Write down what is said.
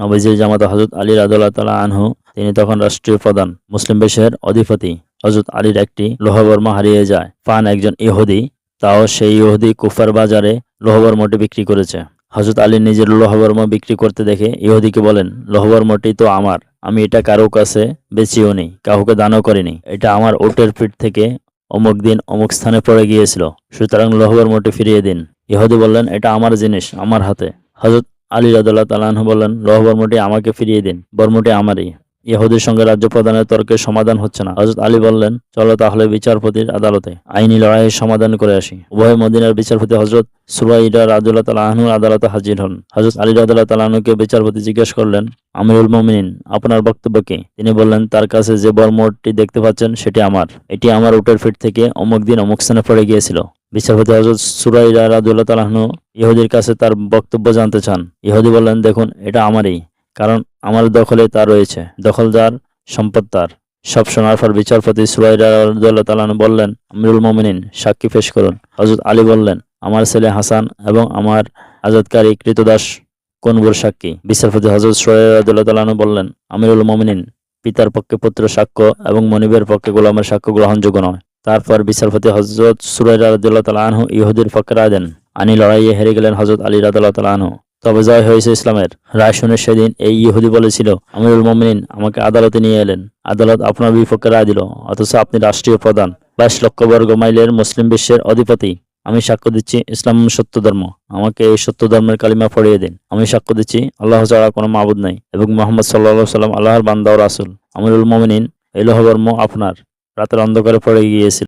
নবীজির জামাতা হযরত আলী রাদিয়াল্লাহু তাআলা আনহু, তিনি তখন রাষ্ট্রীয় প্রধান, মুসলিম বিশ্বের অধিপতি। হযরত আলীর একটি লোহবর্ম হারিয়ে যায়, পান একজন ইহুদি, তাও সেই ইহুদি কুফার বাজারে লোহবর্মটি বিক্রি করেছে। হযরত আলী নিজের লোহবর্ম বিক্রি করতে দেখে ইহুদিকে বলেন, লোহবর্মটি তো আমার, আমি এটা কারো কাছে বেচিও নি, কাউকে দানও করিনি, এটা আমার উটের পিঠ থেকে অমুক দিন অমুক স্থানে পড়ে গিয়েছিল, সুতরাং লোহবর্মটি ফিরিয়ে দিন। ইহুদি বললেন, এটা আমার জিনিস, আমার হাতে। হযরত আলী রাদিয়াল্লাহু তাআলা আনহু বললেন, লোহবর্মটি আমাকে ফিরিয়ে দিন, বর্মটি আমারই। ইহুদির সঙ্গে রাজ্য প্রদানের তর্কের সমাধান হচ্ছে না। হযরত আলী বললেন, চলো তাহলে বিচারপতির আদালতে আইনি লড়াইয়ের সমাধান করে আসি। উভয় মদিনার বিচারপতি হযরত সুবাইদা রাদিয়াল্লাহু তাআলা আনহুর আদালতে হাজির হন। হযরত আলী রাদিয়াল্লাহু তাআলা আনহুকে বিচারপতি জিজ্ঞেস করলেন, আমিরুল মুমিনিন, আপনার বক্তব্য কি? তিনি বললেন, তার কাছে যে বর্মটি দেখতে পাচ্ছেন সেটি আমার, এটি আমার উটের পিঠ থেকে অমুক দিন অমুক স্থানে পড়ে গিয়েছিল। বিচারপতি হযরত সুরাইরা রাদিয়াল্লাহু তাআলা আনহু ইহুদির কাছে তার বক্তব্য জানতে চান। ইহুদি বললেন, দেখুন, এটা আমারই, কারণ আমার দখলে তা রয়েছে, দখলদার সম্পদ তার। সব শোনার পর বিচারপতি সুরাইরা রাদিয়াল্লাহু তাআলা আনহু বললেন, আমিরুল মুমিনিন, সাক্ষী পেশ করুন। হযরত আলী বললেন, আমার ছেলে হাসান এবং আমার আজাদকারী কৃতদাস কোনগুর সাক্ষী। বিচারপতি হযরত সুরাইরা রাদিয়াল্লাহু তাআলা আনহু বললেন, আমিরুল মুমিনিন, পিতার পক্ষে পুত্র সাক্ষ্য এবং মনিবের পক্ষে গোলামের সাক্ষ্য গ্রহণযোগ্য নয়। তারপর বিচারপতি হযরত সুরাইরা রাদিয়াল্লাহু তাআলা আনহু ইহুদির পক্ষে রায় দেন। আইনি লড়াইয়ে হেরে গেলেন হযরত আলী রাদিয়াল্লাহু তাআলা আনহু, তবে জয় হয়েছে ইসলামের। রায় শুনে সেদিন এই ইহুদি বলেছিল, আমিরুল মুমিনিন আমাকে আদালতে নিয়ে এলেন, আদালত আপনার বিপক্ষে রায় দিল, অথচ আপনি রাষ্ট্রীয় প্রধান, 22 লক্ষ বর্গ মাইলের মুসলিম বিশ্বের অধিপতি। আমি সাক্ষ্য দিচ্ছি ইসলাম সত্য ধর্ম, আমাকে এই সত্য ধর্মের কালিমা পড়িয়ে দিন। আমি সাক্ষ্য দিচ্ছি আল্লাহ ছাড়া কোনো মাবুদ নাই এবং মুহাম্মদ সাল্লাল্লাহু আলাইহি ওয়াসাল্লাম আল্লাহর বান্দা ও রাসূল। আমিরুল মুমিনিন, এই লোহবর্ম আপনার। রাতের অন্ধকারে পড়ে গিয়েছিল।